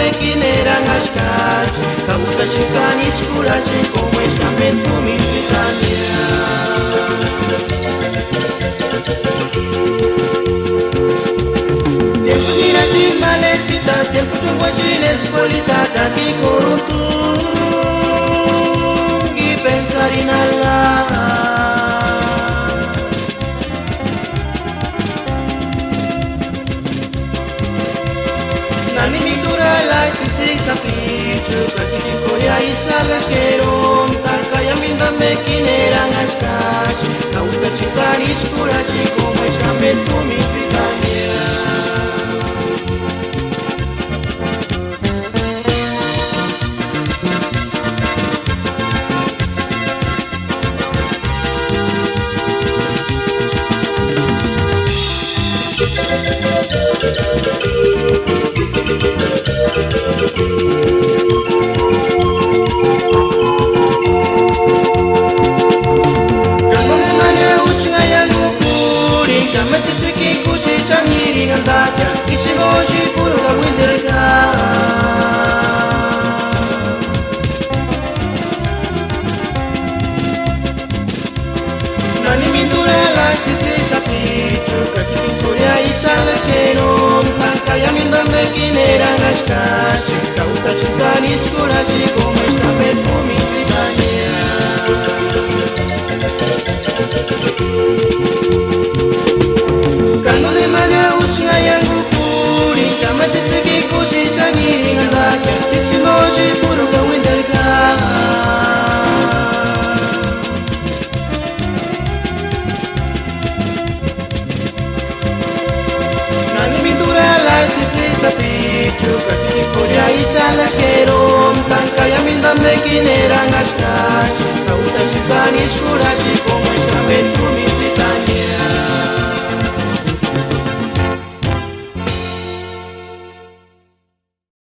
mequineran ashkash Kabuta shinsan iskurashi como estamento mexicania Tiempo mira sin malecita, tiempo chunguachin escuelita Taki coruntung y pensar en Allah Nani mitura la chichi sapichu Kaki koya isala sherom Tarkaya minda mekineran ashkash Kauta chinsan iskurashi como estamento mexicania Nani mintura la chichi sapichu Kaki kuria isala sherom Tankaya minda mekineran ashkash Kauta shinsan iskurashi como estamento mexicania Kano de mana ushna yangu puri Kama chichi kushi shangiri ngandaka Kishimoji puru ka winterka Sapichu, kaki korea isala sherom Tankaya minda mekineran ashkash Kauta shinsan iskurashi como estamento